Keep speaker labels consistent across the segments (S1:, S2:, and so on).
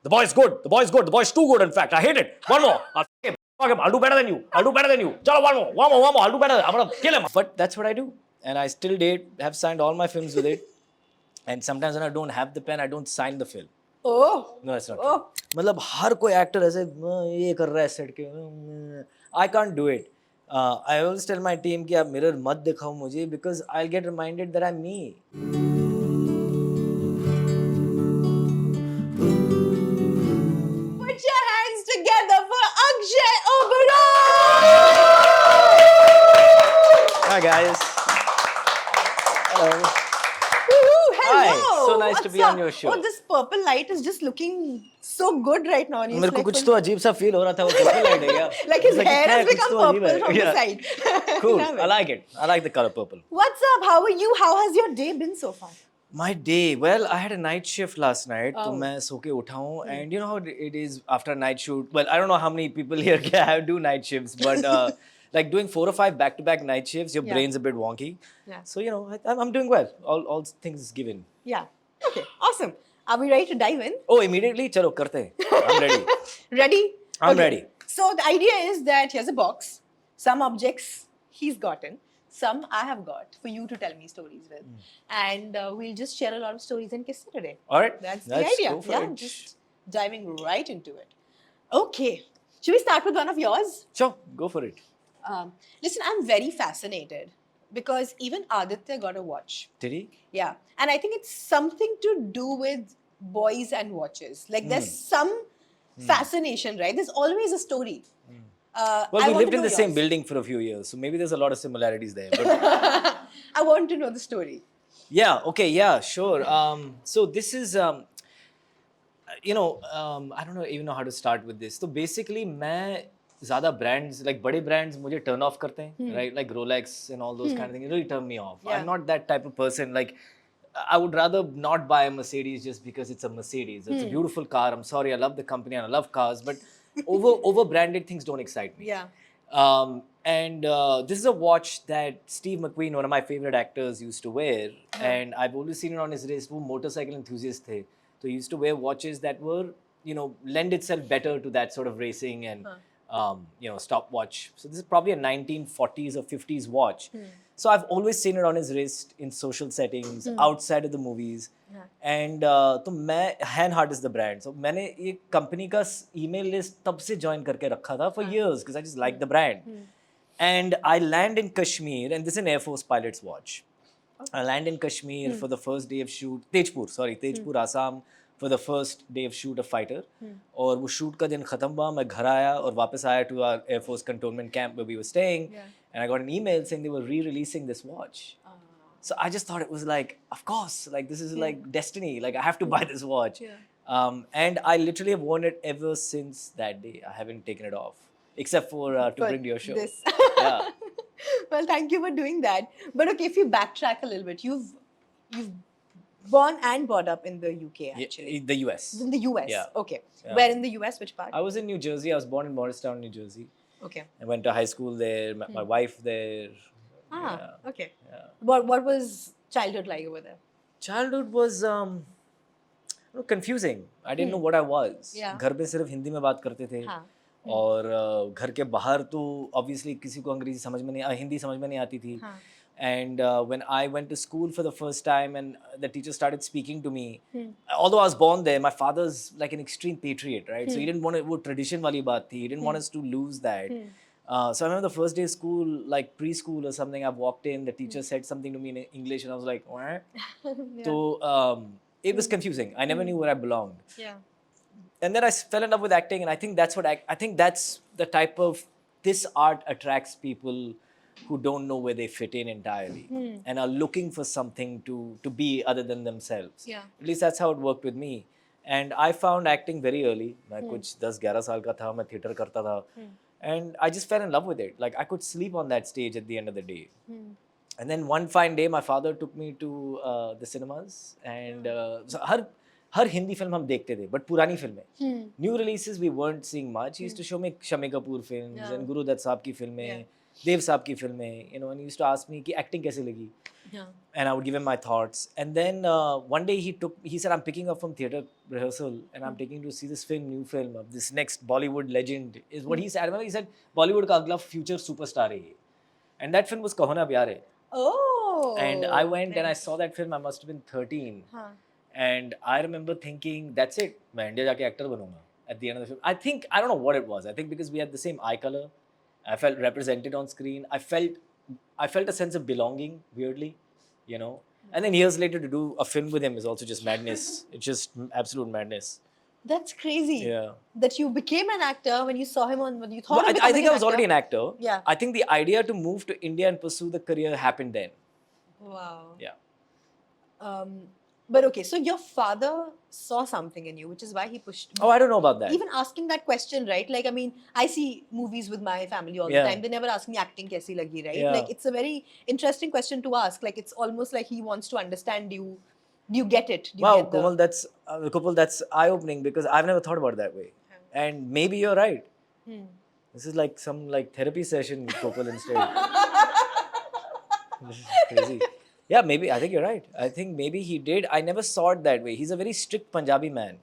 S1: The boy's good. The boy's good. The boy's too good. In fact, I hate it. One more. I'll do better than you. I'll do better than you. Chalo, one more. I'll do better. I'm gonna kill him. But that's what I do, and I still date. Have signed all my films with it. And sometimes when I don't have the pen, I don't sign the film.
S2: Oh.
S1: No, that's not true. मतलब हर कोई actor ऐसे ये कर रहा है set के. I can't do it. I always tell my team कि आप mirror मत दिखाओ मुझे because I'll get reminded that I'm me.
S2: Put your hands together for Akshay Oberoi!
S1: Hi guys. Hello.
S2: Woohoo, hello.
S1: Hi, so nice to
S2: What's
S1: be on
S2: up?
S1: your show.
S2: Oh, this purple light is just looking so good right now.
S1: मेरे को कुछ तो अजीब सा feel हो रहा था वो purple light है क्या?
S2: Like his hair has
S1: कुछ
S2: become
S1: तो अजीब
S2: purple
S1: है.
S2: from
S1: Yeah.
S2: the side.
S1: Cool.
S2: Love
S1: I
S2: it.
S1: like it. I like the color purple.
S2: What's up? How are you? How has your day been so far?
S1: My day, well, I had a night shift last night, तो
S2: Oh.
S1: मैं सो के उठा हूँ, and you know how it is after a night shoot. Well, I don't know how many people here can do night shifts, but like doing 4 or 5 back-to-back night shifts, your
S2: Yeah.
S1: brain's a bit wonky.
S2: Yeah.
S1: So you know, I'm doing well. All things given.
S2: Yeah. Okay. Awesome. Are we ready to dive in?
S1: Oh, immediately, चलो करते हैं. I'm ready.
S2: Ready?
S1: I'm ready.
S2: So the idea is that here's a box. Some objects he's gotten. Some I have got for you to tell me stories with. And we'll just share a lot of stories and kiss today.
S1: All right.
S2: That's the
S1: Let's
S2: idea.
S1: go for
S2: Yeah,
S1: it.
S2: just diving right into it. Okay. Should we start with one of yours?
S1: Sure, go for it.
S2: Listen, I'm very fascinated because even Aditya got a watch.
S1: Did he?
S2: Yeah. And I think it's something to do with boys and watches. Like there's some fascination, right? There's always a story.
S1: Well,
S2: I
S1: we
S2: want
S1: lived
S2: to
S1: in
S2: know
S1: the same
S2: yours.
S1: building for a few years, so maybe there's a lot of similarities there. But
S2: I want to know the story.
S1: yeah, okay, yeah, sure. So this is, I don't even know how to start with this. So basically, मैं ज़्यादा brands, like बड़े brands मुझे turn off करते हैं, right? Like Rolex and all those kind of things, it really turn me off.
S2: Yeah.
S1: I'm not that type of person. Like, I would rather not buy a Mercedes just because it's a Mercedes. It's a beautiful car. I'm sorry, I love the company and I love cars, but over branded things don't excite me.
S2: Yeah.
S1: And this is a watch that Steve McQueen, one of my favorite actors, used to wear. And I've always seen it on his wrist. वो motorcycle enthusiast थे. So he used to wear watches that were, lend itself better to that sort of racing and, stopwatch. So this is probably a 1940s or 50s watch. So I've always seen it on his wrist in social settings, outside of the movies. And तो मैं Hanhart is the brand. So मैंने ये company का email list तब से join करके रखा था for years because I just like the brand. And I land in Kashmir, and this is an Air Force pilot's watch. I land in Kashmir for the first day of shoot, Tejpur, Assam, for the first day of shoot of fighter. और वो shoot का दिन खत्म हुआ, मैं घर आया और वापस आया to our Air Force cantonment camp where we were staying. And I got an email saying they were re-releasing this watch. So I just thought it was like, of course, like this is like destiny. Like I have to buy this watch. And I literally have worn it ever since that day. I haven't taken it off, except for to bring to your show.
S2: This.
S1: Yeah.
S2: Well, thank you for doing that. But okay, if you backtrack a little bit, you've born and brought up in the UK actually.
S1: The US.
S2: In the US.
S1: Yeah.
S2: Okay.
S1: Yeah.
S2: Where in the US? Which part?
S1: I was in New Jersey. I was born in Morristown, New Jersey.
S2: Okay.
S1: I went to high school there, met my wife there.
S2: Okay.
S1: Yeah.
S2: What was childhood like over there?
S1: Childhood was confusing. I didn't know what I was.
S2: Yeah.
S1: घर पे सिर्फ हिंदी में बात करते थे.
S2: हाँ.
S1: और घर के बाहर तो obviously किसी को अंग्रेजी समझ में नहीं, हिंदी समझ में नहीं आती थी.
S2: हाँ.
S1: And when I went to school for the first time and the teacher started speaking to me, although I was born there, my father's like an extreme patriot, right? So he didn't want to, वो tradition वाली बात थी. He didn't want us to lose that. So I remember the first day of school, like preschool or something, I walked in, the teacher said something to me in English and I was like, what? So it was confusing. I never knew where I belonged.
S2: Yeah.
S1: And then I fell in love with acting, and I think that's what I think that's the type of this art attracts people who don't know where they fit in entirely and are looking for something to be other than themselves.
S2: Yeah.
S1: At least that's how it worked with me. And I found acting very early. मैं कुछ 10-11 साल का था, मैं theater करता था. And I just fell in love with it. Like I could sleep on that stage at the end of the day. And then one fine day, my father took me to the cinemas. And so her Hindi film हम देखते थे, but पुरानी फिल्में. New releases we weren't seeing much. He used to show me Shami Kapoor films and Guru Dutt साहब की फिल्में, देव साहब की फिल्में, and he used to ask me कि acting कैसे लगी.
S2: Yeah.
S1: and I would give him my thoughts. And then one day he said, I'm picking up from theatre rehearsal and I'm taking to see this new film of this next Bollywood legend, is what he said. I remember he said, Bollywood ka agla future superstar hai ye. And that film was Kahona Pyar Hai.
S2: Oh.
S1: And I went and I
S2: nice.
S1: saw that film. I must have been 13.
S2: Huh.
S1: And I remember thinking, that's it. मैं India जाके actor बनूंगा. At the end of the film, I don't know what it was. I think because we had the same eye color, I felt represented on screen. I felt a sense of belonging, weirdly, you know. And then years later to do a film with him is also just madness. It's just absolute madness.
S2: That's crazy.
S1: Yeah.
S2: That you became an actor when you saw him on. When you thought
S1: Well,
S2: of
S1: I
S2: becoming
S1: think I
S2: an
S1: was already an actor.
S2: Yeah.
S1: I think the idea to move to India and pursue the career happened then.
S2: Wow.
S1: Yeah.
S2: But okay, so your father saw something in you, which is why he pushed.
S1: Oh, I don't know about that.
S2: Even asking that question, right? Like, I mean, I see movies with my family all the
S1: Yeah.
S2: time. They never ask me acting kaisi lagi, right?
S1: Yeah.
S2: Like, it's a very interesting question to ask. Like, it's almost like he wants to understand you. Do you get it? Do you
S1: Wow,
S2: get the-
S1: Komal, that's eye-opening because I've never thought about it that way. And maybe you're right. This is like some therapy session, Kopal, instead. This is crazy. Yeah, maybe. I think you're right. I think maybe he did. I never saw it that way. He's a very strict Punjabi man.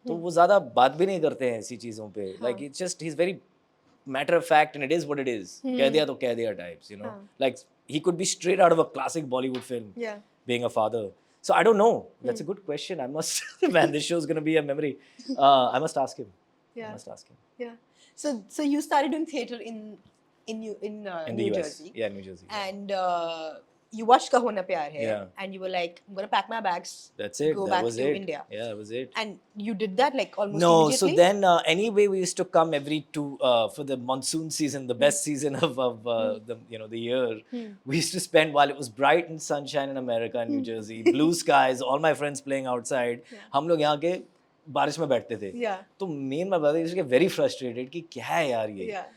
S1: तो वो ज़्यादा बात भी नहीं करते हैं ऐसी चीज़ों पे. Like it's just he's very matter of fact and it is what it is. कह दिया तो कह दिया types, you know. Like he could be straight out of a classic Bollywood film.
S2: Yeah.
S1: Being a father. So I don't know. That's a good question. I must. Man, this show is gonna be a memory. I must ask him.
S2: Yeah.
S1: I must ask him.
S2: Yeah. So you started doing theatre in
S1: In the
S2: New
S1: US.
S2: Jersey.
S1: Yeah, New Jersey.
S2: And you watched Kahona Pyar Hai.
S1: Yeah.
S2: And you were like, I'm gonna pack my bags.
S1: That's it.
S2: Go
S1: That
S2: back
S1: was
S2: to
S1: it.
S2: India.
S1: Yeah, that was it.
S2: And you did that like almost
S1: No, so
S2: immediately?
S1: then anyway we used to come every for the monsoon season, the best season of the year. We used to spend while it was bright and sunshine in America, New Jersey, blue skies, all my friends playing outside. हम लोग यहाँ के बारिश में बैठते थे.
S2: Yeah.
S1: तो me and my brother used to get very frustrated कि क्या है यार ये.
S2: Yeah.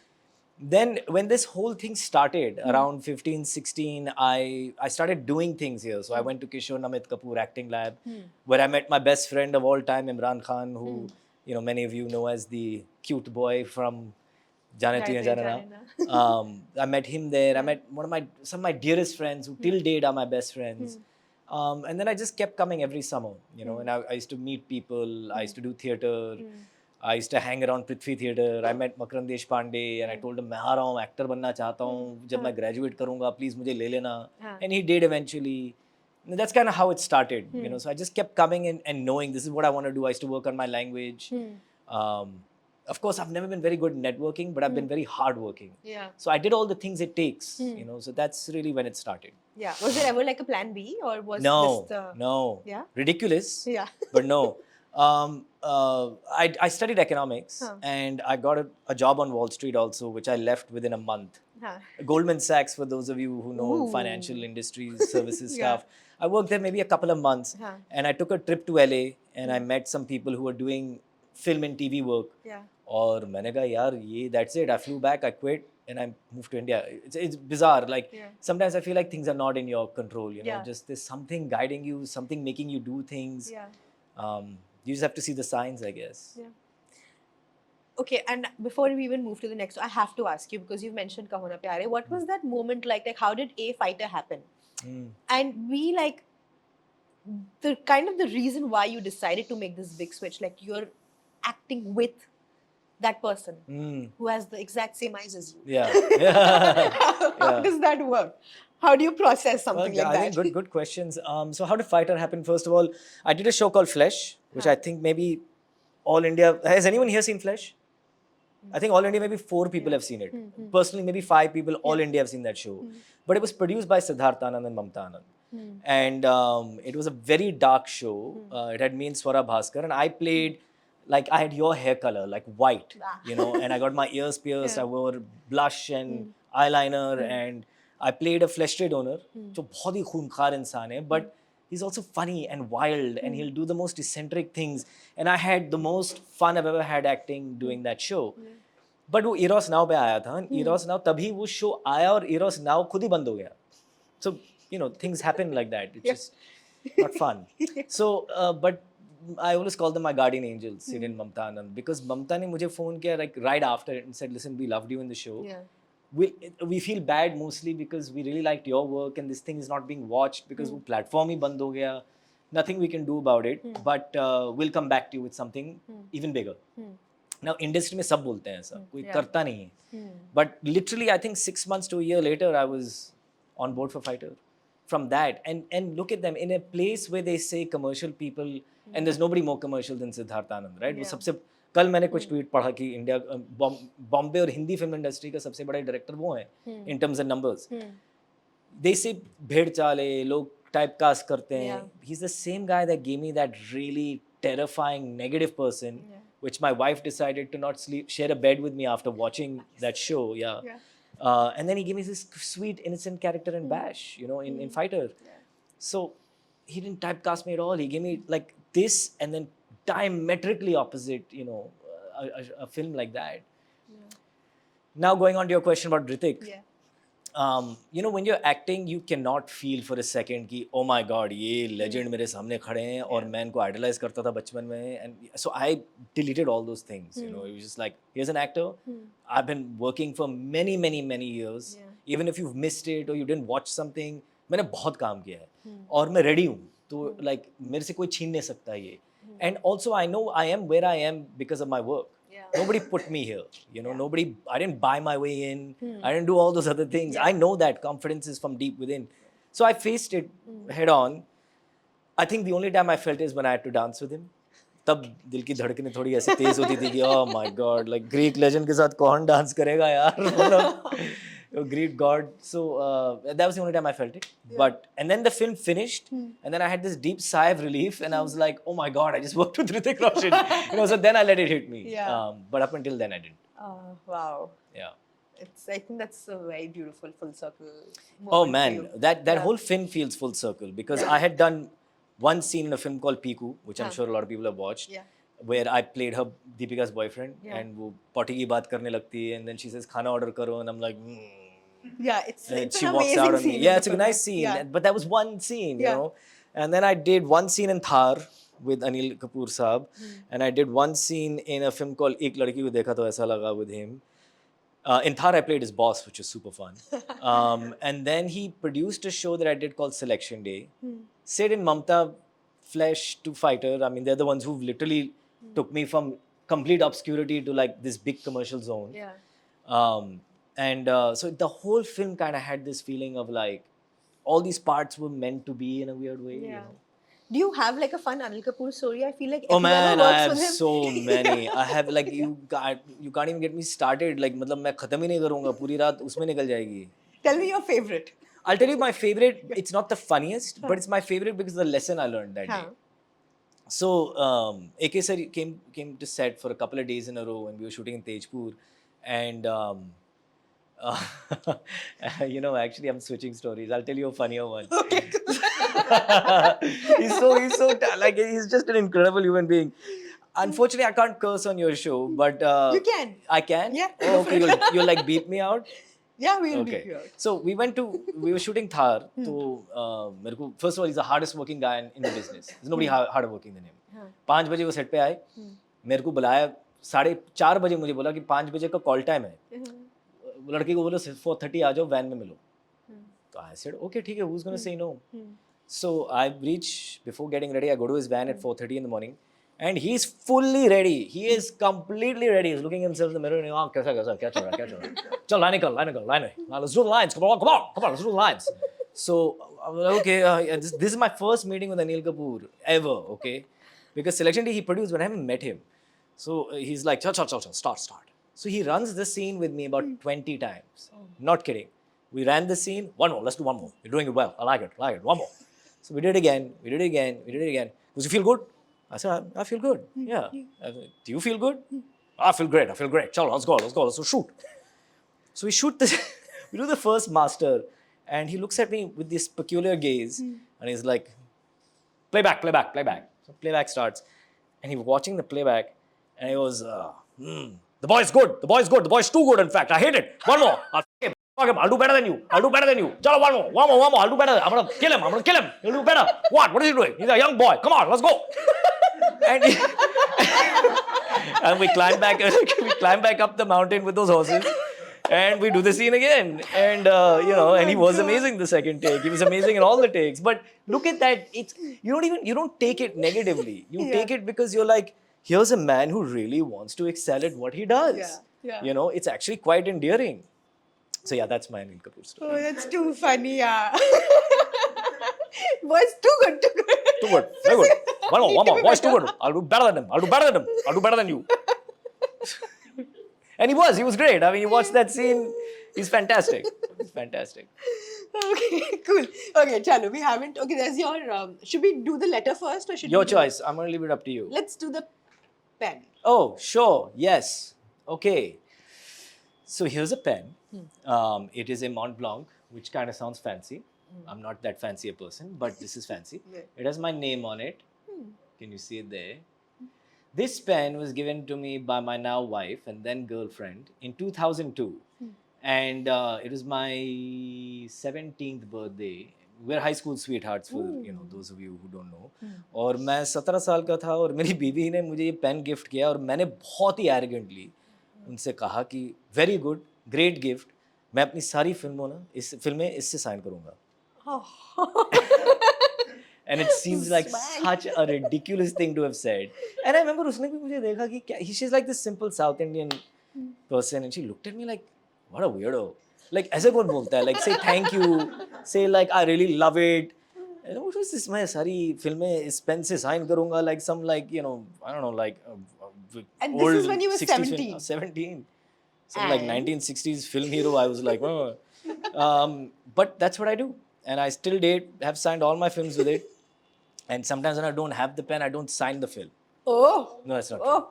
S1: Then when this whole thing started around 15, 16, I started doing things here. So I went to Kishore Namit Kapoor Acting Lab, where I met my best friend of all time, Imran Khan, who many of you know as the cute boy from Jaane Tina Jana Na. I met him there. I met some of my dearest friends who till date are my best friends. And then I just kept coming every summer, and I used to meet people. I used to do theatre. I used to hang around Prithvi Theatre. I met Makaran Deshpande and I told him मैं आ रहा हूँ, actor बनना चाहता हूँ. जब मैं graduate करूँगा, please मुझे ले लेना. And he did eventually. And that's kind of how it started, So I just kept coming and knowing this is what I want to do. I used to work on my language. Of course, I've never been very good at networking, but I've been very hardworking.
S2: Yeah.
S1: So I did all the things it takes, So that's really when it started.
S2: Yeah. Was there ever like a plan B or was
S1: No,
S2: this the...
S1: no.
S2: Yeah?
S1: Ridiculous.
S2: Yeah.
S1: But no. I studied economics and I got a job on Wall Street also, which I left within a month. Goldman Sachs, for those of you who know financial industries, services stuff. I worked there maybe a couple of months and I took a trip to LA and I met some people who were doing film and TV work.
S2: Yeah.
S1: और मैंने कहा यार that's it. I flew back, I quit and I moved to India. It's bizarre. Like sometimes I feel like things are not in your control. Just there's something guiding you, something making you do things.
S2: Yeah.
S1: You just have to see the signs, I guess.
S2: Yeah. Okay, and before we even move to the next, I have to ask you because you've mentioned Kahona Pyar Hai. What was that moment like? Like, how did A Fighter happen? And B, like, the kind of the reason why you decided to make this big switch, like you're acting with that person who has the exact same eyes as you.
S1: Yeah.
S2: How does that work? How do you process something like
S1: I
S2: that?
S1: think good questions. So how did Fighter happen? First of all, I did a show called Flesh, which I think maybe all India... Has anyone here seen Flesh? I think all India, maybe 4 people have seen it. Personally, maybe 5 people, all India have seen that show. But it was produced by Siddharth Anand and Mamta Anand. And it was a very dark show. It had me and Swara Bhaskar. And I played, like I had your hair color, like white, and I got my ears pierced. I wore blush and eyeliner. And I played a flesh trade owner, जो बहुत ही खूंखार इंसान है, but he's also funny and wild and he'll do the most eccentric things. And I had the most fun I've ever had acting doing that show. But वो Eros Now पे आया था, and Eros Now तभी वो show आया और Eros Now खुद ही बंद हो गया. So, things happen like that. It's just not fun. So, but I always call them my guardian angels, Sid and Mamta Anand, because Mamta ने मुझे phone किया like right after it and said, listen, we loved you in the show.
S2: Yeah.
S1: we feel bad mostly because we really liked your work and this thing is not being watched because वो platform ही बंद हो गया. Nothing we can do about it, but we'll come back to you with something even bigger. Now industry में सब बोलते हैं ऐसा, कोई करता नहीं है. But literally I think 6 months to a year later I was on board for Fighter. From that and look at them in a place where they say commercial people and there's nobody more commercial than Siddharth Anand, right? वो सबसे कल मैंने कुछ tweet पढ़ा कि India Bombay और Hindi film industry का सबसे बड़ा डायरेक्टर वो हैं इन टर्म्स एंड नंबर्स. दे से भेड़ चाले लोग टाइप कास्ट करते हैं. He is the same guy that give me that really terrifying negative person which my wife decided to not share a bed with me after watching that show. And then he gave me this sweet innocent character in Bash, you know, in Fighter. So he didn't typecast me at all. He gave me like this and then diametrically opposite, you know, a film like that. Now going on to your question about Hrithik. You know, when you're acting, you cannot feel for a second कि oh my god, ये legend मेरे सामने खड़े हैं और मैं इनको idolize करता था बचपन में. And so I deleted all those things. You know, it was just like, here's an actor. I've been working for many years. Even if you've missed it or you didn't watch something, मैंने बहुत काम किया है और मैं ready हूँ. तो like मेरे से कोई छीन नहीं सकता ये. And also I know I am where I am because of my work. Nobody put me here, you know. I didn't buy my way in. I didn't do all those other things. I know that confidence is from deep within. So I faced it head on. I think the only time I felt is when I had to dance with him. तब दिल की धड़कनें थोड़ी ऐसे तेज होती थी कि oh my god, like Greek legend के साथ कौन डांस करेगा यार, मतलब Greek god. So that was the only time I felt it. But and then the film finished, and then I had this deep sigh of relief, and I was like, oh my god, I just worked with Hrithik Roshan. You know, so then I let it hit me. But up until then, I didn't.
S2: Wow.
S1: Yeah.
S2: I think that's a very beautiful full circle.
S1: Oh man, that whole film feels full circle because I had done one scene in a film called Piku, which I'm sure a lot of people have watched. Where I played her Deepika's boyfriend, and वो potty की बात करने लगती है, and then she says खाना order करो, and I'm like.
S2: It's
S1: she
S2: an
S1: walks
S2: amazing
S1: out on
S2: scene.
S1: me. Yeah, it's a nice scene. But that was one scene, you know. And then I did one scene in Thar with Anil Kapoor Saab, and I did one scene in a film called Ek Ladki Ko Dekha To Aisa Laga with him. In Thar, I played his boss, which was super fun. And then he produced a show that I did called Selection Day. Sid and Mamta, Flesh to Fighter. I mean, they're the ones who've literally took me from complete obscurity to like this big commercial zone. And so the whole film kind of had this feeling of like all these parts were meant to be in a weird way. You know?
S2: Do you have like a fun Anil Kapoor story? I feel like
S1: oh man, I
S2: works
S1: have
S2: with him.
S1: so many. I have like you can't even get me started. Like मतलब मैं खत्म ही नहीं करूँगा, पूरी रात उसमें निकल जाएगी.
S2: Tell me your favorite.
S1: I'll tell you my favorite. It's not the funniest, but it's my favorite because of the lesson I learned that day. So AK sir came to set for a couple of days in a row, and we were shooting in Tejpur, and you know, actually, I'm switching stories. I'll tell you a funnier one.
S2: Okay.
S1: he's so like he's just an incredible human being. Unfortunately, I can't curse on your show, but
S2: you can.
S1: I can.
S2: Yeah.
S1: Oh, okay, you'll like beep me out.
S2: Yeah, we'll beep you out.
S1: So we were shooting Thar. So मेरे को first of all, he's the hardest working guy in the business. There's nobody harder working than him. 5 बजे वो set पे आए. मेरे को बुलाया 4:30 बजे, मुझे बोला कि 5 बजे का कॉल टाइम है. लड़के को बोलो 4:30 आ जाओ, वैन में मिलो. तो I said, okay, ठीक है, who's gonna say no? So I reach, before getting ready, I go to his van at 4:30 in the morning, and he's fully ready. He is completely ready. He's looking himself in the mirror and oh, क्या चल रहा? चल line निकल. Let's do the lines. Come on, let's do the lines. So I'm like, okay, this is my first meeting with Anil Kapoor ever, okay? Because Selection Day he produced, but I haven't met him. So he's like, chal, start. So he runs the scene with me about 20 times. Not kidding. We ran the scene. One more. Let's do one more. You're doing it well. I like it. One more. So we did it again. Does you feel good? I said, I feel good. Yeah. Do you feel good? I feel great. Chalo, let's go. Let's shoot. So we shoot this. We do the first master, and he looks at me with this peculiar gaze, and he's like, playback. So playback starts, and he's watching the playback, and he goes, the boy's good. The boy's too good, in fact. I hate it. One more. I'll do better than you. Chalo, one more. I'll do better. I'm gonna kill him. He'll do better. What is he doing? He's a young boy. Come on, let's go. And we climb back up the mountain with those horses. And we do the scene again, and and he was amazing the second take. He was amazing in all the takes. But look at that. It's you don't take it negatively. You
S2: Yeah.
S1: take it because you're like, here's a man who really wants to excel at what he does.
S2: Yeah.
S1: It's actually quite endearing. So yeah, that's my Anil Kapoor story.
S2: Oh, that's too funny, yeah. Boys, too good, too good.
S1: Too good, very good. One more. Boys, too good. I'll do better than him. I'll do better than him. I'll do better than you. And he was great. I mean, you watch that scene, he's fantastic. He's fantastic.
S2: Okay, cool. Okay, chalo, we haven't. Okay, there's your. Should we do the letter first or should
S1: Your
S2: we do-
S1: choice. I'm going to leave it up to you.
S2: Let's do the pen.
S1: Oh, sure. Yes. Okay. So here's a pen. It is a Mont Blanc, which kind of sounds fancy. I'm not that fancy a person, but this is fancy.
S2: Yeah.
S1: It has my name on it. Can you see it there? This pen was given to me by my now wife and then girlfriend in 2002. And it was my 17th birthday. We're high school sweethearts for those of you who don't know. और मैं 17 साल का था और मेरी बीवी ने मुझे ये पेन गिफ्ट किया और मैंने बहुत ही एरोगेंटली उनसे कहा कि वेरी गुड, ग्रेट गिफ्ट, मैं अपनी सारी फिल्में इससे साइन करूँगा. And it seems like such a ridiculous thing to have said. And I remember उसने भी मुझे देखा कि क्या, she's like this simple South Indian person, and she looked at me like, what a weirdo. Like ऐसे कौन बोलता है? Like say thank you, say like I really love it. And what was this? मैं सारी फिल्में इस pen से sign करूँगा, like some like I don't know, like
S2: And this is when you were 17.
S1: 17. Some like 1960s film hero. I was like, oh. But that's what I do. And I still have signed all my films with it. And sometimes when I don't have the pen, I don't sign the film.
S2: Oh.
S1: No, that's not true.
S2: Oh.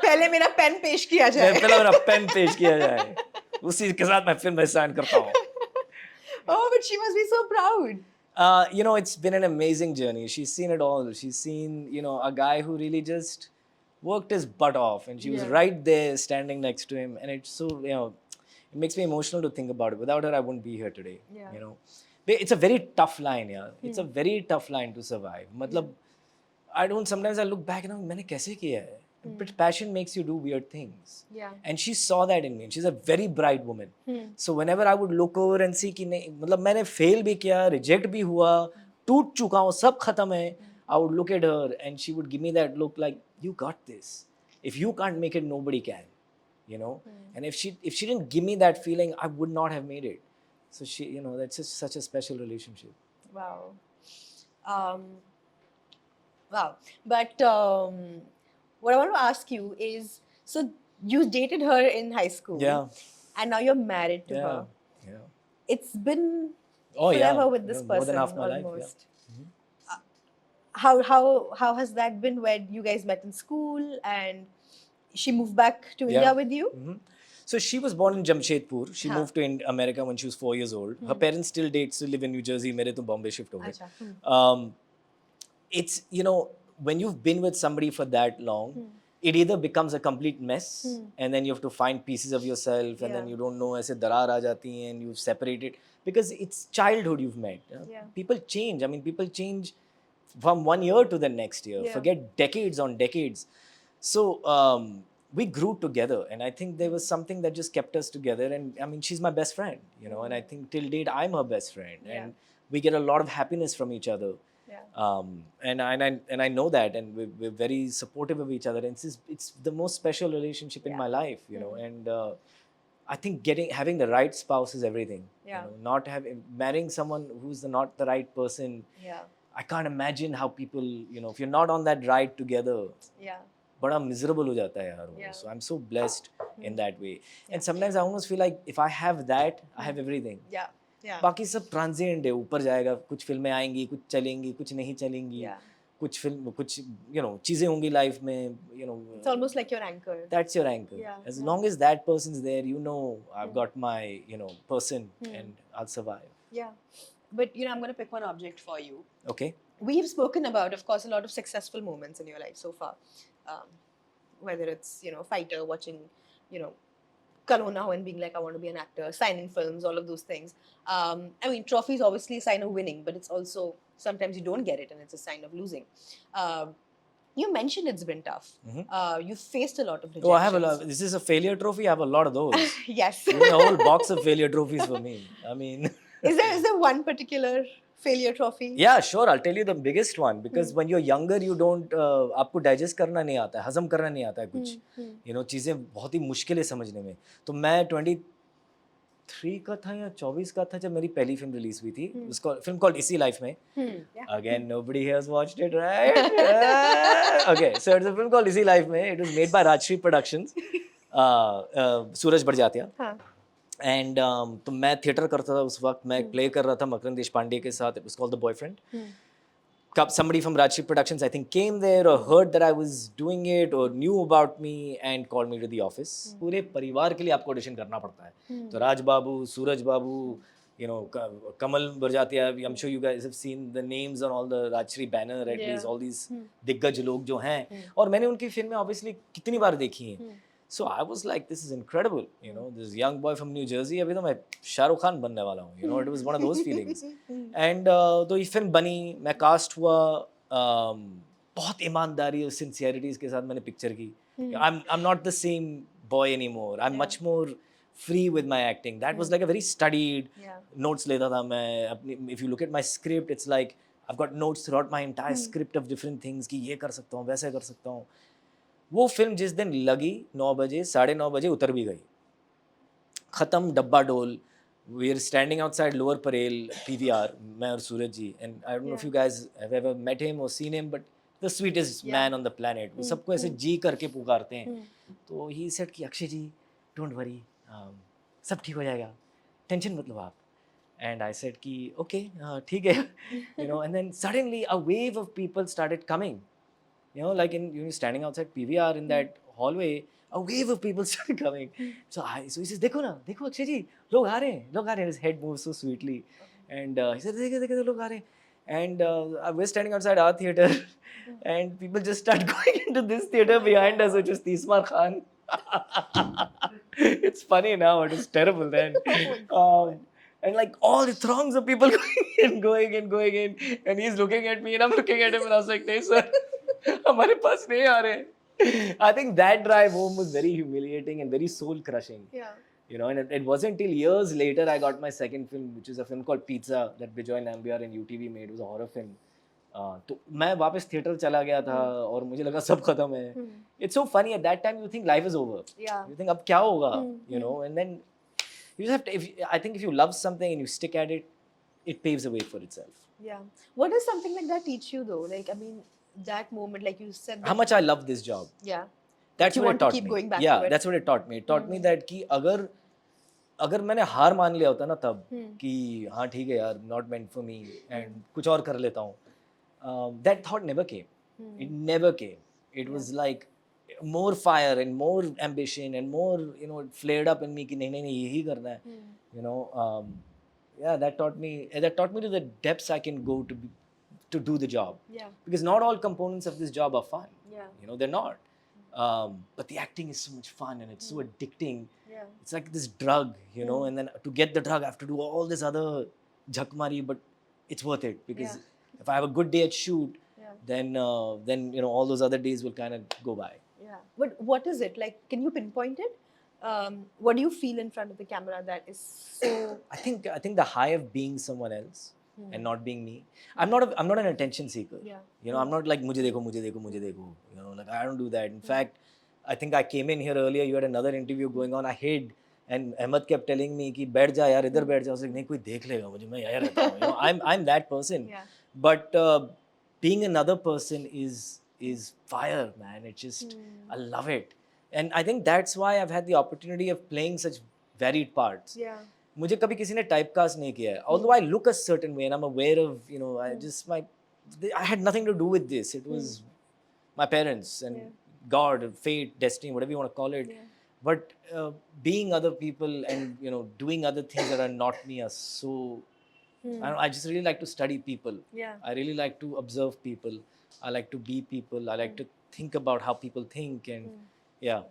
S2: पहले मेरा pen पेश किया जाए.
S1: पहले मेरा pen पेश किया जाए. उसी के साथ मैं फिल्म में sign करता हूँ.
S2: Oh, but she must be so proud.
S1: It's been an amazing journey. She's seen it all. She's seen, a guy who really just worked his butt off, and she was right there standing next to him. And it's so, it makes me emotional to think about it. Without her, I wouldn't be here today.
S2: Yeah.
S1: It's a very tough line, yeah. It's a very tough line to survive. Matlab, sometimes I look back and I'm like, kaise kiya hai? But passion makes you do weird things.
S2: Yeah.
S1: And she saw that in me. She's a very bright woman. So whenever I would look over and see कि नहीं, मतलब मैंने fail भी किया, reject भी हुआ, टूट चुका हूँ, सब खत्म है, I would look at her and she would give me that look like, you got this. If you can't make it, nobody can. And if she didn't give me that feeling, I would not have made it. So she, that's just such a special relationship.
S2: Wow. Wow. But what I want to ask you is, so you dated her in high school.
S1: Yeah.
S2: And now you're married to her.
S1: Yeah.
S2: It's been forever with this person
S1: more than half my life,
S2: almost. How has that been when you guys met in school and she moved back to India with you?
S1: So she was born in Jamshedpur. She moved to America when she was 4 years old. Her parents still live in New Jersey. मेरे तो Bombay shift हो गए. It's, when you've been with somebody for that long, it either becomes a complete mess and then you have to find pieces of yourself and then you don't know, ऐसे दरार आ जाती हैं and you've separated because it's childhood you've met. People change. I mean, people change from 1 year to the next year. Forget decades on decades. So we grew together and I think there was something that just kept us together. And I mean, she's my best friend, and I think till date I'm her best friend and we get a lot of happiness from each other. And I know that, and we're very supportive of each other, and it's the most special relationship in my life, and I think having the right spouse is everything. Not marrying someone who's not the right person. I can't imagine how people, if you're not on that ride together, bada miserable ho jata hai yaar wo. So I'm so blessed in that way, and sometimes I almost feel like if I have that, I have everything. बाकी सब transient है, ऊपर जाएगा, कुछ फिल्में आएंगी, कुछ चलेंगी, कुछ नहीं चलेंगी, कुछ चीजें होंगी लाइफ में,
S2: It's almost like your anchor.
S1: That's your anchor. As long as that person's there, I've got my person and I'll survive.
S2: But I'm going to pick one object for you.
S1: Okay.
S2: We have spoken about, of course, a lot of successful moments in your life so far. Whether it's fighter, watching Kalona and being like, I want to be an actor, signing films, all of those things. I mean, trophies obviously a sign of winning, but it's also sometimes you don't get it and it's a sign of losing. You mentioned it's been tough. You've faced a lot of rejections.
S1: Oh, I have a lot. This is a failure trophy. I have a lot of those.
S2: Yes.
S1: Give me a whole box of failure trophies for me. I mean,
S2: Is there one particular failure trophy?
S1: yeah, sure. I'll tell you the biggest one because when you're younger, you don't आपको digest करना नहीं आता है, हजम करना नहीं आता है कुछ. You know, चीजें बहुत ही मुश्किल है समझने में. तो मैं 23 का था या 24 का था जब मेरी पहली फिल्म रिलीज हुई थी. उसका फिल्म कॉल्ड इसी लाइफ में. Again, nobody here has watched it, right? Okay, so it's a film called Easy Life में. It was made by Rajshri Productions. सूरज बड़जात्या.
S2: हाँ.
S1: एंड तो मैं थिएटर करता था उस वक्त. मैं प्ले कर रहा था मकरंद देशपांडे के साथ. It was called The Boyfriend. Somebody from Rajshri Productions, I think, came there or heard that I was doing it or knew about me and called me to the office. पूरे परिवार के लिए आपको ऑडिशन करना पड़ता है. तो राज बाबू, सूरज बाबू, you know, Kamal Barjatia, I'm sure you guys have seen the names on all the Rajshri banner, at least all these दिग्गज लोग जो हैं. और मैंने उनकी फिल्में obviously कितनी बार देखी हैं. So I was like, this is incredible, you know, this young boy from New Jersey, अभी तो मैं शाहरुख खान बनने वाला हूँ, you know, it was one of those feelings. And तो ये फिल्म बनी, मैं कास्ट हुआ, बहुत ईमानदारी और सिंसियरिटीज़ के साथ मैंने पिक्चर की. I'm not the same boy anymore. I'm much more free with my acting. That was like a very studied, notes लेता था मैं अपनी. If you look at my script, it's like I've got notes throughout my entire script of different things कि ये कर सकता हूँ, वैसे कर सकता हूँ. वो फिल्म जिस दिन लगी 9 बजे, 9:30 बजे उतर भी गई. ख़त्म, डब्बा डोल. We are standing outside Lower Parel, PVR, मैं और सूरज जी. And I don't know if you guys have ever met him or seen him, but the sweetest man on the planet. वो सबको ऐसे जी करके पुकारते हैं. तो he said कि अक्षय जी, don't worry, सब ठीक हो जाएगा, टेंशन मत लो आप. And I said कि okay, ठीक है. You know, and then suddenly a wave of people started coming. You know, like you're standing outside PVR in that hallway, a wave of people started coming. So he says, देखो ना, देखो अक्षय जी, लोग आ रहे हैं, लोग आ रहे हैं. His head moves so sweetly, and he said, देखो लोग आ रहे हैं. And we're standing outside our theater, and people just start going into this theater behind us, which was Tismar Khan. It's funny now, it was terrible then. And like all the throngs of people going in, and he's looking at me, and I'm looking at him, and I was like, "नहीं sir, हमारे पास नहीं आ रहे." I think that drive home was very humiliating and very soul crushing.
S2: Yeah.
S1: You know, and it wasn't till years later I got my second film, which is a film called Pizza that Bijoy Nambiar and UTV made. It was a horror film. तो मैं वापस theatre चला गया था और मुझे लगा सब खत्म है. It's so funny, at that time you think life is over.
S2: Yeah.
S1: You think अब क्या होगा, you know, and then you just have to, I think if you love something and you stick at it, it paves the way for itself.
S2: Yeah. What does something like that teach you though? Like, I mean, that moment, like you said.
S1: How much I love this job.
S2: Yeah.
S1: That's
S2: you
S1: what
S2: want
S1: it taught
S2: to keep
S1: me.
S2: going back
S1: Yeah,
S2: to it.
S1: that's what it taught me. It taught me that कि अगर मैंने हार मान लिया होता ना तब कि हाँ ठीक है यार, not meant for me and कुछ और कर लेता हूँ. That thought never came. It never came. It was like more fire and more ambition and more, you know, it flared up in me कि नहीं यही करना है. You know, yeah, that taught me to the depths I can go to do the job.
S2: Yeah.
S1: Because not all components of this job are fun.
S2: Yeah.
S1: You know, they're not. But the acting is so much fun and it's so addicting.
S2: Yeah.
S1: It's like this drug, you know, and then to get the drug I have to do all this other jhakmari, but it's worth it because if I have a good day at shoot, then you know, all those other days will kind of go by.
S2: Yeah. But what is it? Like, can you pinpoint it? What do you feel in front of the camera that is so?
S1: I think the high of being someone else and not being me. I'm not an attention seeker.
S2: Yeah.
S1: You know, I'm not like मुझे देखो. You know, like I don't do that. In fact, I think I came in here earlier. You had another interview going on. I hid, and Ahmed kept telling me कि बैठ जा यार, इधर बैठ जा. I was like नहीं, कोई देख लेगा मुझे, मैं यहाँ रहता हूँ. You know, I'm that person.
S2: Yeah.
S1: But being another person is fire, man. It's just I love it, and I think that's why I've had the opportunity of playing such varied parts.
S2: Yeah.
S1: मुझे कभी किसी ने typecast नहीं किया है. Although I look a certain way and I'm aware of, you know, I had nothing to do with this. It was my parents and God, fate, destiny, whatever you want to call it.
S2: Yeah.
S1: But being other people and, you know, doing other things that are not me are so. I just really like to study people.
S2: Yeah.
S1: I really like to observe people. I like to be people. I like to think about how people think and yeah.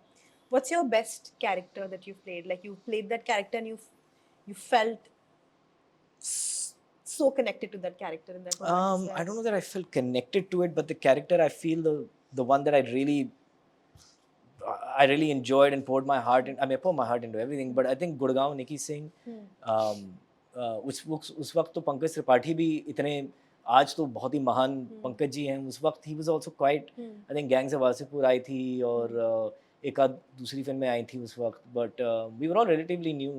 S2: What's your best character that you've played? Like you played that character and you felt so connected to that character in that moment.
S1: I don't know that I felt connected to it, but the character I feel the one that I really enjoyed and poured my heart in. I mean, I poured my heart into everything, but I think Gurgaon Nikki Singh. उस वक्त तो पंकज त्रिपाठी भी इतने, आज तो बहुत ही महान पंकज जी हैं, उस वक्त ही was also quite, I think Gangs of Wasseypur आई थी और एक आध दूसरी फिल्में आई थी उस वक्त, but we were all relatively new.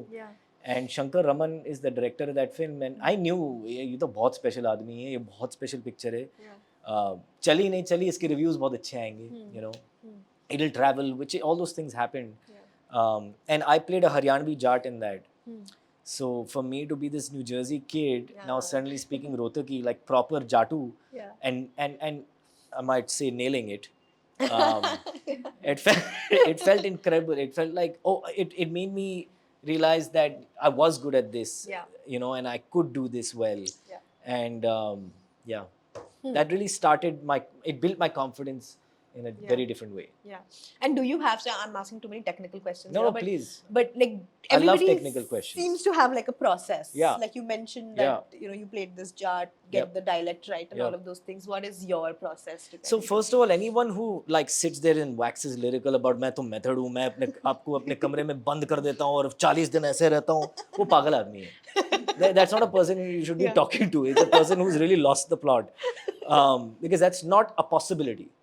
S1: And Shankar Raman is the director of that film and I knew ये तो बहुत स्पेशल आदमी है, ये बहुत स्पेशल पिक्चर है. चली नहीं चली, इसके रिव्यूज बहुत अच्छे आएंगे, you know, it'll travel, which all those things happened. And I played a Haryanvi Jat in that. So for me to be this New Jersey kid, now suddenly speaking Rohtaki like proper Jatu, and I might say nailing it. It felt incredible. It felt like, oh, it made me realize that I was good at this, you know, and I could do this well. And that really started it built my confidence in a very different way.
S2: And do you have, so I'm asking too many technical questions
S1: No,
S2: here,
S1: no,
S2: but,
S1: please.
S2: but like
S1: I love
S2: everybody
S1: technical questions.
S2: seems to have like a process. Like you mentioned that
S1: Yeah.
S2: you know you played this Jat, get the dialect right and
S1: Yeah.
S2: all of those things. What is your process to
S1: So first of all, anyone who like sits there and waxes lyrical about मैं तो method हूँ, मैं अपने आपको अपने कमरे में बंद कर देता हूँ और 40 दिन ऐसे रहता हूँ, वो पागल आदमी है. That's not a person you should be talking to. It's a person who's really lost the plot, because that's not a possibility.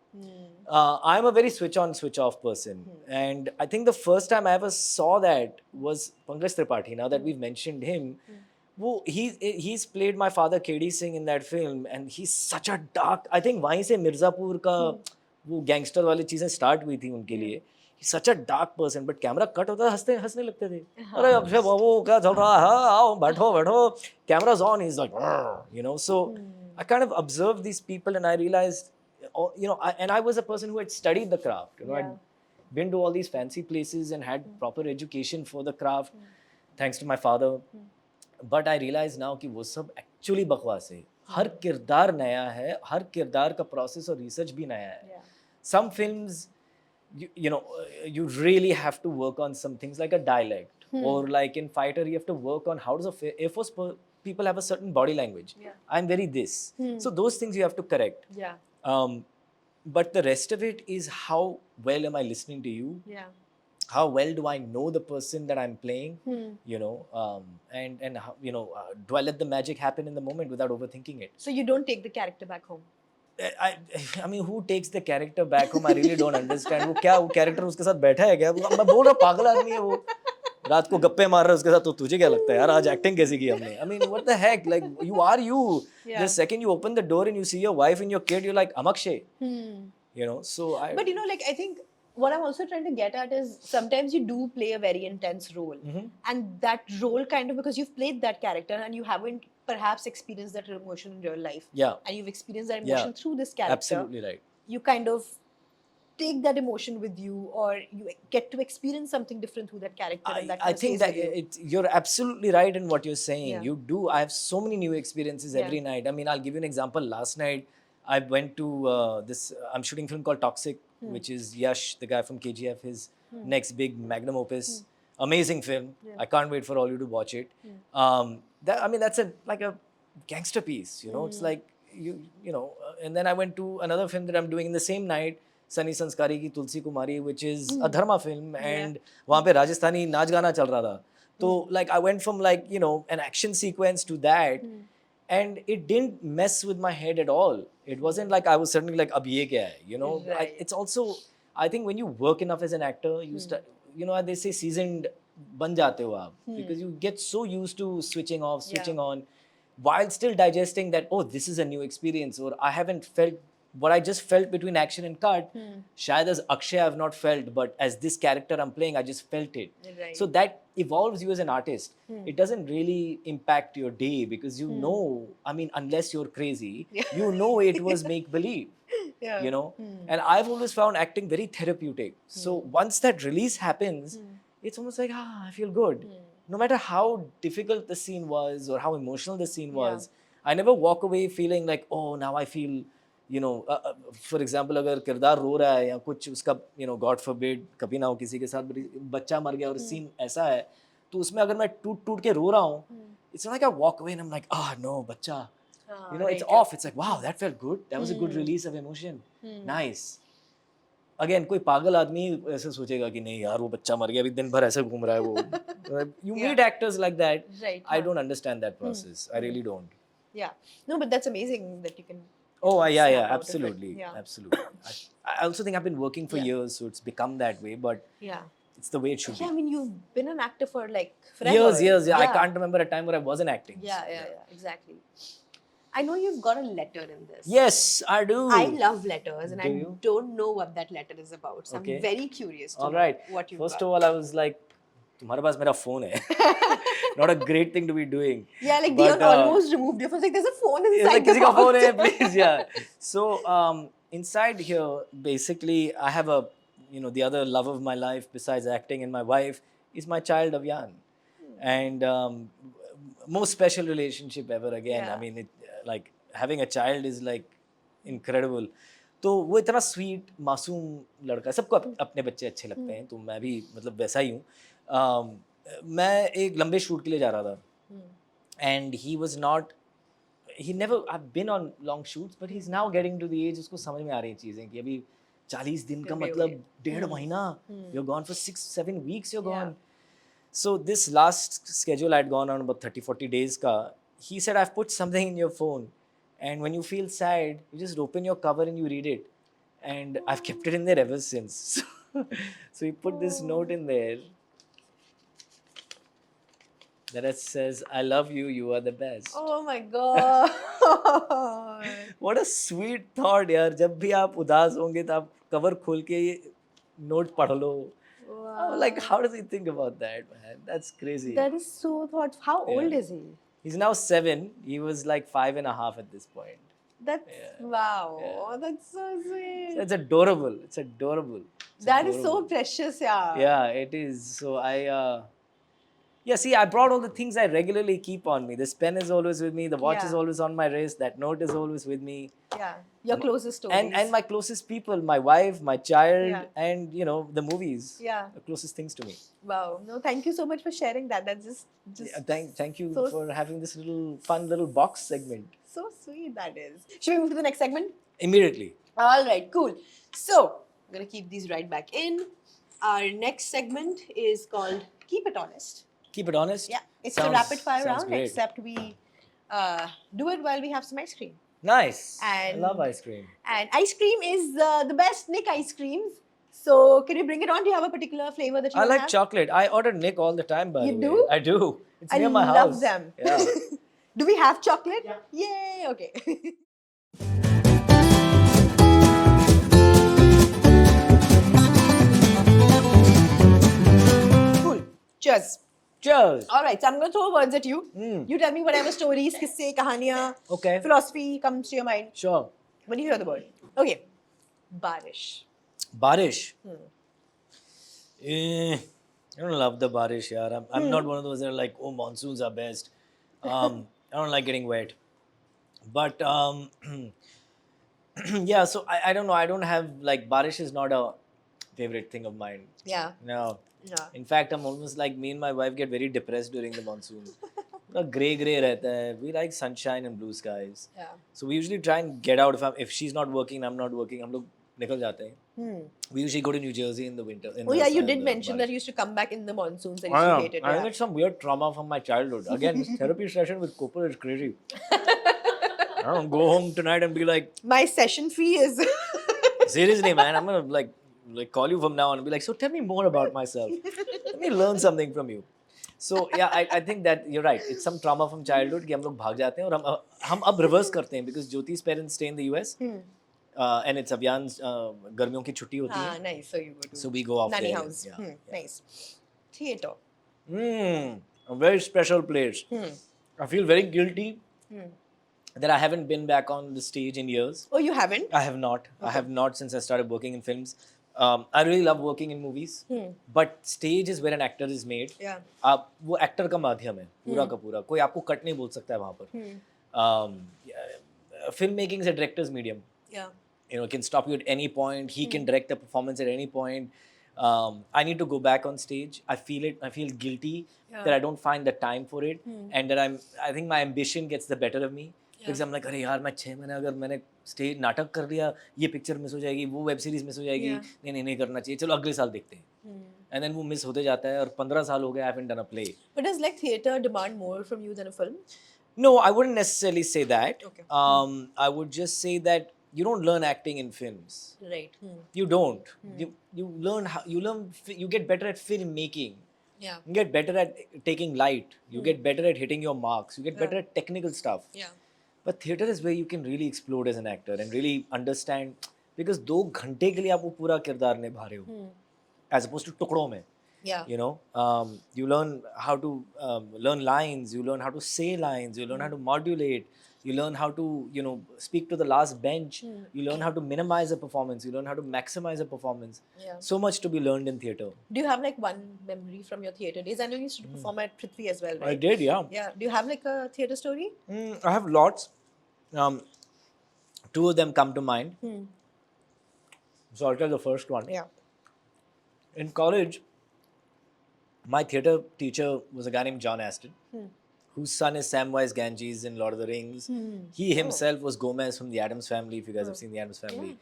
S1: I'm a very switch on, switch off person. And I think the first time I ever saw that was Pankaj Tripathi. Now that we've mentioned him, he's played my father KD Singh in that film, and he's such a dark. I think वहीं से मिर्जापुर का वो gangster वाली चीजें start हुई थी उनके लिए. He's such a dark person, but camera cut होता है हंसने लगते थे. अरे अब से वो क्या चल रहा है, आओ बैठो बैठो, cameras on, he's like, you know. So I kind of observed these people and I realized, you know, and I was a person who had studied the craft, you know, I'd been to all these fancy places and had proper education for the craft, thanks to my father. But I realize now कि वो सब actually बकवास है. हर किरदार नया है, हर किरदार का process और research भी नया है. Some films, you know, you really have to work on some things like a dialect, or like in Fighter, you have to work on how does Air Force people have a certain body language. I'm very this. So those things you have to correct. But the rest of it is how well am I listening to you? How well do I know the person that I'm playing? You know, and how, you know, do I let the magic happen in the moment without overthinking it?
S2: So you don't take the character back home.
S1: I mean, who takes the character back home? I really don't understand. वो क्या वो character उसके साथ बैठा है क्या? मैं बोल रहा पागल आदमी है वो. रात को गप्पे मार रहा है उसके साथ, तो तुझे क्या लगता है यार आज एक्टिंग कैसी की हमने? I mean, what the heck? Like, you are you. The second you open the door and you see your wife and your kid, you're like Amakshay. You know, so
S2: But you know, like I think what I'm also trying to get at is sometimes you do play a very intense role, and that role kind of, because you've played that character and you haven't perhaps experienced that emotion in real life. And you've experienced that emotion through this character.
S1: Absolutely right.
S2: You kind of take that emotion with you, or you get to experience something different through that character. And that
S1: I think that you're absolutely right in what you're saying. You do. I have so many new experiences every night. I mean, I'll give you an example. Last night, I went to I'm shooting a film called Toxic, which is Yash, the guy from KGF, his next big magnum opus. Amazing film. I can't wait for all you to watch it. I mean, that's like a gangster piece, you know. It's like, you know, and then I went to another film that I'm doing in the same night, Sunny Sanskari ki Tulsi Kumari, which is a dharma film, and वहाँ पे राजस्थानी नाच गाना चल रहा था. So like I went from like, you know, an action sequence to that, and it didn't mess with my head at all. It wasn't like I was suddenly like अब ये क्या है, you know. It's also, I think when you work enough as an actor, you start, you know, they say seasoned बन जाते हो आप, because you get so used to switching off, switching on, while still digesting that, oh, this is a new experience, or I haven't felt what I just felt between action and cut. Shayad as Akshay I've not felt, but as this character I'm playing, I just felt it. So that evolves you as an artist. It doesn't really impact your day, because you know, I mean, unless you're crazy, you know it was make-believe. You know, and I've always found acting very therapeutic. So once that release happens, it's almost like, I feel good. No matter how difficult the scene was or how emotional the scene was, I never walk away feeling like, oh, now I feel, you know, for example, अगर किरदार रो रहा है या कुछ उसका, you know, God forbid, कभी ना हो किसी के साथ बच्चा मर गया और scene ऐसा है, तो उसमें अगर मैं टूट के रो रहा हूँ, it's not like I walk away and I'm like, no, बच्चा. You know, it's off. It's like, wow, that felt good. That was a good release of emotion. Nice. Again कोई पागल आदमी ऐसे सोचेगा कि नहीं यार वो बच्चा मर गया अभी दिन भर ऐसे घूम रहा है वो you
S2: Yeah.
S1: Meet actors like that
S2: Right.
S1: I
S2: huh.
S1: Don't understand that process I really don't
S2: Yeah. No, but that's amazing that you can.
S1: oh yeah
S2: snap
S1: yeah
S2: out of it.
S1: absolutely
S2: Yeah.
S1: absolutely I also think I've been working for
S2: Yeah.
S1: years so it's become that way but
S2: Yeah.
S1: it's the way it should
S2: Yeah, I
S1: be
S2: mean, you've been an actor for like forever.
S1: years yeah I can't remember a time where I wasn't acting
S2: Yeah, exactly. I know you've got a letter in this.
S1: yes I do
S2: I love letters, and
S1: Do
S2: I
S1: you?
S2: don't know what that letter is about. So
S1: Okay.
S2: I'm very curious to
S1: all
S2: know
S1: right
S2: what you've
S1: first
S2: got.
S1: of all I was like तुम्हारे पास मेरा phone है not a great thing to be doing
S2: Yeah, like
S1: but,
S2: Dion almost removed it. I was like, there's a phone
S1: it's
S2: inside
S1: like
S2: the
S1: किसी का
S2: box.
S1: phone है please yeah so inside here basically I have a the other love of my life besides acting and my wife is my child Avyan and most special relationship ever again I
S2: Yeah.
S1: mean it like having a child is like incredible तो वो इतना sweet मासूम लड़का है सबको अपने बच्चे अच्छे लगते हैं तो मैं भी मतलब वैसा ही हूँ मैं एक लंबे शूट के लिए जा रहा था and he was not he never I've been on long shoots but he's now getting to the age उसको समझ में आ रही चीजें कि अभी 40 दिन का
S2: He'll be
S1: मतलब
S2: okay.
S1: 1.5 महीना you're gone for 6-7 weeks you're
S2: Yeah.
S1: gone so this last schedule I'd gone on about 30-40 days ka he said I've put something in your phone and when you feel sad you just open your cover and you read it and I've kept it in there ever since so he put this note in there that it says I love you you are the best
S2: Oh my god.
S1: What a sweet thought यार जब भी आप उदास होंगे तो आप cover खोल के ये नोट पढ़ लो
S2: Wow.
S1: like how does he think about that man that's crazy
S2: That is so thoughtful. How old
S1: Yeah.
S2: is he?
S1: he's now 7 he was like 5.5 at this point
S2: That's wow. That's so sweet.
S1: so it's adorable it's adorable It's
S2: That is so
S1: adorable.
S2: precious, yeah.
S1: yeah it is so I yeah, see, I brought all the things I regularly keep on me. This pen is always with me. The watch is
S2: Yeah.
S1: always on my wrist. That note is always with me.
S2: Yeah. Your closest stories.
S1: And my closest people, my wife, my child,
S2: Yeah.
S1: and the movies.
S2: Yeah.
S1: The closest things to me.
S2: Wow. No, thank you so much for sharing that. That's just
S1: Yeah, thank you
S2: so
S1: for having this fun little box segment.
S2: so sweet that is. Should we move to the next segment?
S1: Immediately.
S2: All right, cool. So, I'm going to keep these right back in. Our next segment is called Keep It Honest.
S1: Keep it honest.
S2: Yeah, it's
S1: Sounds-
S2: a rapid fire
S1: sounds
S2: round,
S1: great.
S2: except we do it while we have some ice cream.
S1: Nice.
S2: And-
S1: I love ice cream.
S2: And ice cream is the best Nick ice creams. So, can you bring it on? Do you have a particular flavor that you
S1: I
S2: wanna
S1: like
S2: have?
S1: chocolate. I order Nick all the time, by
S2: You
S1: the way.
S2: do?
S1: I do. It's
S2: I
S1: near my
S2: love
S1: house.
S2: them.
S1: Yeah.
S2: Do we have chocolate? Yeah. Yay! Okay. Cool. Cheers.
S1: Cheers.
S2: All right, so I'm going to throw words at you.
S1: Mm.
S2: You tell me whatever stories, kisse, kahaniyan,
S1: Okay.
S2: philosophy comes to your mind
S1: Sure.
S2: when you hear the word. Okay. Barish.
S1: Barish.
S2: Hmm.
S1: I don't love the barish, yaar. I'm not one of those that are like, oh, monsoons are best. I don't like getting wet. But yeah, so I don't know. I don't have like barish is not a favorite thing of mine.
S2: Yeah.
S1: No.
S2: Yeah.
S1: In fact, I'm almost like me and my wife get very depressed during the monsoon. Gray रहता है. We like sunshine and blue skies.
S2: Yeah.
S1: So we usually try and get out. If she's not working, I'm not working. हम लोग निकल जाते हैं.
S2: Hmm.
S1: We usually go to New Jersey in the winter.
S2: Oh yeah, you did mention that you used to come back in the monsoons and you used to hate it.
S1: I
S2: Yeah.
S1: think it's some weird trauma from my childhood. Again, this therapy session with Kopal is crazy. I don't go home tonight and be like,
S2: My session fee is
S1: seriously, man, I'm gonna like call you from now on and be like, so tell me more about myself. Let me learn something from you. So yeah, I think that you're right. It's some trauma from childhood कि हम लोग भाग जाते हैं और हम अब reverse करते हैं because Jyoti's parents stay in the US and it's Abhiyan's गर्मियों की छुट्टी होती
S2: ah
S1: है.
S2: nice. So you go to
S1: So we go off
S2: nanny
S1: there.
S2: house.
S1: Yeah, yeah.
S2: Nice. Theater.
S1: A very special place. I feel very guilty that I haven't been back on the stage in years.
S2: Oh, you haven't?
S1: I have not. I have not since I started working in films. I really love working in movies, but stage is where an actor is made.
S2: Yeah.
S1: आप वो actor का माध्यम है पूरा का पूरा कोई आपको कट नहीं बोल सकता है वहाँ पर film making is a directors medium
S2: Yeah.
S1: can stop you at any point. He can direct the performance at any point. I need to go back on stage. I feel it. I feel guilty that I don't find the time for it, and that I think my ambition gets the better of me. Because I'm like, अरे यार मैं 6 महीने अगर मैंने stage नाटक कर लिया, ये पिक्चर मिस हो जाएगी, वो वेब सीरीज मिस हो जाएगी,
S2: Yeah.
S1: नहीं करना चाहिए, चलो अगले साल देखते हैं. एंड देन वो मिस होते जाता है और 15 साल हो गए, I haven't done a play.
S2: But does like theater demand more from you than a film?
S1: No, I wouldn't necessarily say that.
S2: Okay.
S1: I would just say that you don't learn acting in films.
S2: Right.
S1: You don't. You learn how you get better at filmmaking.
S2: Yeah.
S1: You get better at taking light. You get better at hitting your marks. You get better at technical stuff.
S2: Yeah.
S1: But theater is where you can really explode as an actor and really understand, because 2 घंटे के लिए आप वो पूरा किरदार निभा रहे हो, as opposed to टुकड़ों में.
S2: Yeah.
S1: You know, you learn how to learn lines, you learn how to say lines, you learn how to modulate, you learn how to, you know, speak to the last bench, you learn how to minimize a performance, you learn how to maximize a performance.
S2: Yeah.
S1: So much to be learned in theater.
S2: Do you have like one memory from your theater days? I know you used to perform at Prithvi as well, right?
S1: I did, yeah.
S2: Yeah. Do you have like a theater story?
S1: I have lots. 2 of them come to mind. So I'll tell the first one.
S2: Yeah.
S1: In college, my theater teacher was a guy named John Aston, whose son is Samwise Ganges in Lord of the Rings. He himself was Gomez from the Addams Family, if you guys have seen the Addams Family.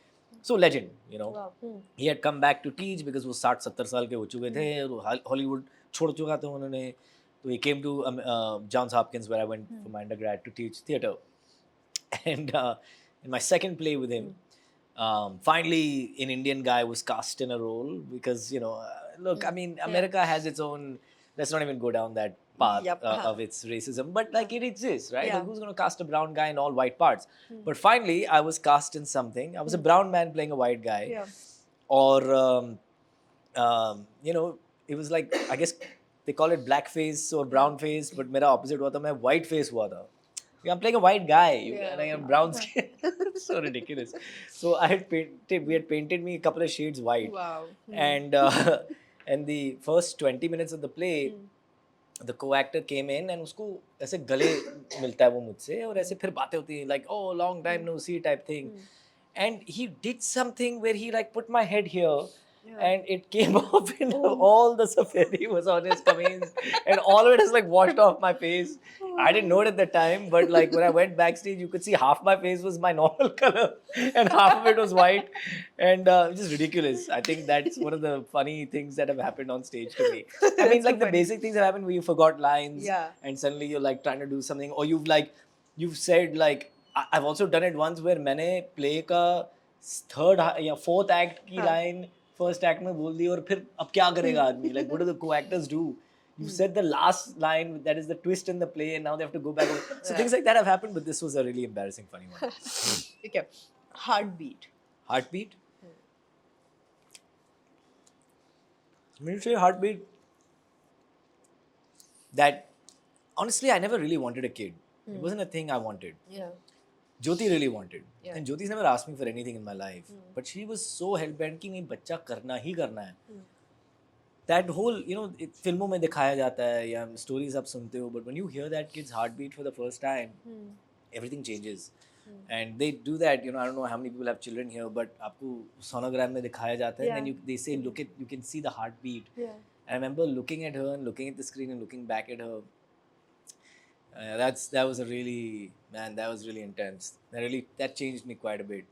S1: So legend, you know.
S2: Wow.
S1: He had come back to teach because वो 60-70 साल के हो चुके थे और Hollywood छोड़ चुका था उन्होंने. So he came to Johns Hopkins, where I went for my undergrad to teach theater. And in my second play with him, finally an Indian guy was cast in a role because, you know, look, I mean, America has its own, let's not even go down that path
S2: Yep.
S1: of its racism, but like it exists, right?
S2: Yeah.
S1: Like, who's going to cast a brown guy in all white parts? But finally, I was cast in something. I was a brown man playing a white guy.
S2: Yeah.
S1: Or, you know, it was like, I guess they call it blackface or brown face, but मेरा opposite हुआ था, मैं white face हुआ था. I'm playing a white guy, and I have brown skin. So ridiculous. So we had painted me a couple of shades white.
S2: Wow.
S1: And and the first 20 minutes of the play, the co-actor came in and उसको ऐसे गले मिलता है वो मुझसे और ऐसे फिर बातें होती हैं like, oh, long time no see type thing. And he did something where he like put my head here. And it came off and all the safari was on his kameez and all of it is like washed off my face. I didn't know it at the time, but like when I went backstage, you could see half my face was my normal color and half of it was white, and just ridiculous. I think that's one of the funny things that have happened on stage to me. I mean, like the basic things that happen where you forgot lines, and suddenly you're like trying to do something, or you've said like I've also done it once where मैंने play का third या fourth act की line first act में बोल दी और फिर अब क्या करेगा आदमी? Like what do the co-actors do? You said the last line that is the twist in the play, and now they have to go back. So things like that have happened, but this was a really embarrassing, funny one.
S2: Okay. Heartbeat.
S1: Heartbeat? When you say heartbeat, that honestly, I never really wanted a kid. It wasn't a thing I wanted.
S2: Yeah.
S1: Jyoti really wanted.
S2: Yeah.
S1: And Jyoti's never asked me for anything in my life. But she was so hell-bent कि नहीं बच्चा करना ही करना है. That whole, you know, फिल्मों में दिखाया जाता है या stories आप सुनते हो, but when you hear that kid's heartbeat for the first time, everything changes. And they do that, you know, I don't know how many people have children here, but आपको sonogram में दिखाया जाता है, and then they say, you can see the heartbeat.
S2: Yeah.
S1: And I remember looking at her and looking at the screen and looking back at her. That was a really, man, that was really intense. That changed me quite a bit.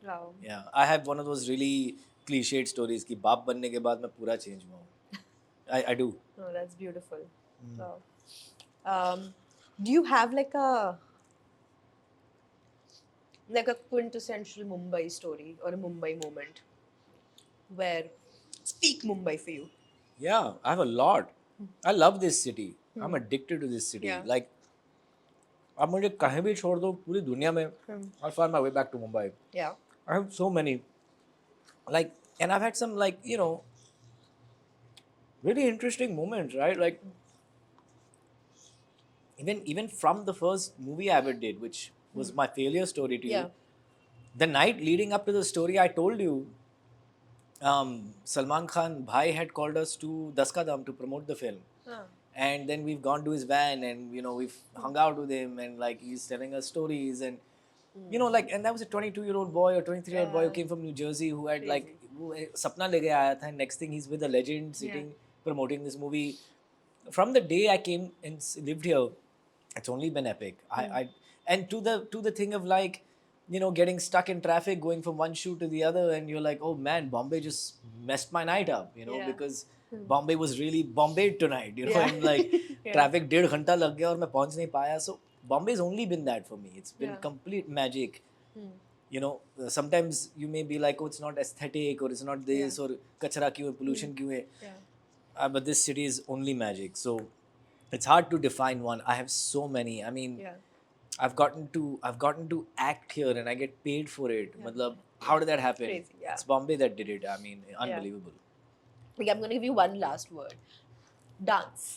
S2: Wow.
S1: Yeah, I have one of those really cliched stories कि बाप बनने के बाद मैं पूरा change हुआ हूँ. I do.
S2: Oh, that's beautiful. Wow. Do you have like a quintessential Mumbai story or a Mumbai moment where speak Mumbai for you?
S1: Yeah, I have a lot. I love this city. I'm addicted to this city.
S2: Yeah.
S1: Like, अब मुझे कहीं भी छोड़ दो पूरी दुनिया में, I'll find my way back to Mumbai.
S2: Yeah.
S1: I have so many. Like, and I've had some like, you know, really interesting moments, right? Like, even from the first movie I ever did, which was my failure story to
S2: Yeah.
S1: you, the night leading up to the story I told you, Salman Khan Bhai had called us to Daskadam to promote the film. And then we've gone to his van and, you know, we've hung out with him and like he's telling us stories and, you know, like, and that was a 22-year-old boy or 23-year-old boy who came from New Jersey who had like, वो सपना लेके आया था, and next thing he's with a legend sitting promoting this movie. From the day I came and lived here, it's only been epic. And to the thing of like, you know, getting stuck in traffic, going from one shoot to the other, and you're like, oh man, Bombay just messed my night up, you know,
S2: Yeah.
S1: because Bombay was really Bombay tonight, you know,
S2: Yeah.
S1: and like
S2: Yeah.
S1: traffic 1.5 घंटा लग गया और मैं पहुंच नहीं पाया. So Bombay's only been that for me. It's been
S2: Yeah.
S1: complete magic. You know, sometimes you may be like, oh, it's not aesthetic, or it's not this, or kachra kyun hai, pollution kyun hai.
S2: Yeah.
S1: But this city is only magic. So it's hard to define one. I have so many. I mean,
S2: Yeah.
S1: I've gotten to act here and I get paid for it.
S2: Yeah.
S1: Matlab, how did that happen?
S2: Crazy, yeah.
S1: It's Bombay that did it. I mean, unbelievable.
S2: Okay, I'm going to give you one last word. Dance.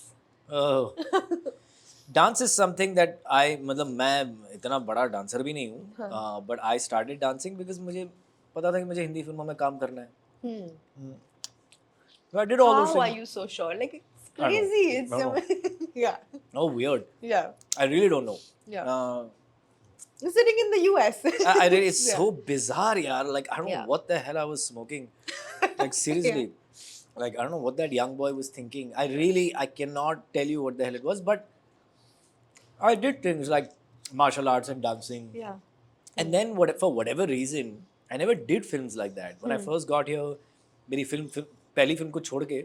S1: Oh. Dance is something that मतलब मैं इतना बड़ा dancer भी नहीं हूँ, but I started dancing because मुझे पता था कि मुझे हिंदी फिल्मों में काम करना है. So I did all those
S2: How are
S1: things.
S2: you so sure? Like, it's
S1: I don't know.
S2: crazy. It's
S1: I don't
S2: yeah.
S1: Oh, weird.
S2: Yeah.
S1: I really don't know.
S2: Yeah. You're sitting in the US.
S1: I really, it's
S2: Yeah.
S1: so bizarre, yaar. Like, I don't know
S2: Yeah.
S1: what the hell I was smoking. Like, seriously. Like, I don't know what that young boy was thinking. I cannot tell you what the hell it was, but I did things like martial arts and dancing.
S2: Yeah.
S1: And then, for whatever reason, I never did films like that. When I first got here, मेरी पहली film को छोड़ के,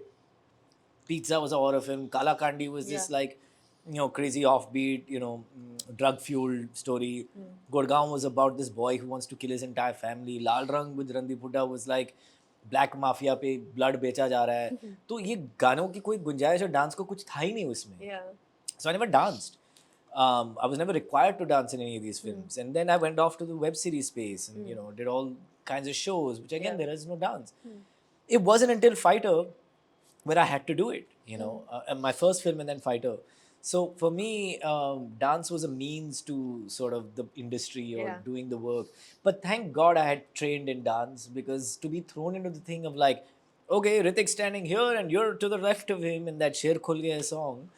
S1: Pizza was a horror film. Kala Kandi was this like, you know, crazy offbeat, you know, drug-fueled story. Gurgaon was about this boy who wants to kill his entire family. Lal Rang with Randeep Hooda was like, black mafia पे blood बेचा जा रहा है. तो ये गानों की कोई गुंजाइश और डांस को कुछ था ही नहीं उसमें.
S2: Yeah.
S1: So I never danced. I was never required to dance in any of these films. And then I went off to the web series space and, you know, did all kinds of shows, which again, there is no dance. It wasn't until Fighter where I had to do it, you know, and my first film and then Fighter. So for me, dance was a means to sort of the industry or doing the work. But thank God I had trained in dance, because to be thrown into the thing of like, okay, Ritik's standing here and you're to the left of him in that Sher Khul Gaya song.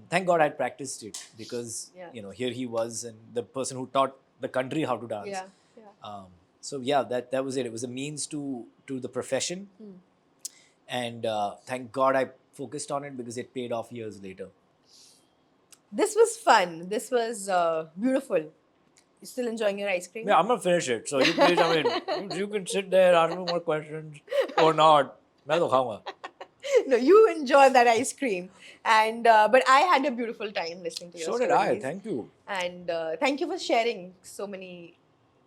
S1: Thank God I'd practiced it, because, you know, here he was and the person who taught the country how to dance.
S2: Yeah. Yeah.
S1: So yeah, that was it. It was a means to the profession. And thank God I focused on it, because it paid off years later.
S2: This was fun. This was beautiful. You still enjoying your ice cream?
S1: Yeah, I'm gonna finish it. So you please, I mean, you can sit there, ask me more questions or not. मैं तो खाऊंगा.
S2: No, you enjoy that ice cream, and but I had a beautiful time listening to your
S1: So
S2: stories.
S1: did I. Thank you.
S2: And thank you for sharing so many,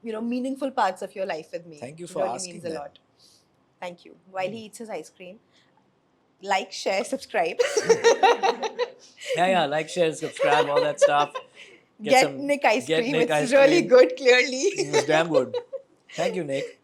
S2: you know, meaningful parts of your life with me.
S1: Thank you for
S2: it really
S1: asking
S2: means
S1: that.
S2: a lot. Thank you. While he eats his ice cream, like, share, subscribe.
S1: Yeah, like, share, subscribe, all that stuff.
S2: Get Nick ice
S1: get
S2: cream.
S1: Nick
S2: It's
S1: ice
S2: really
S1: cream.
S2: good, clearly.
S1: It's damn good. Thank you, Nick.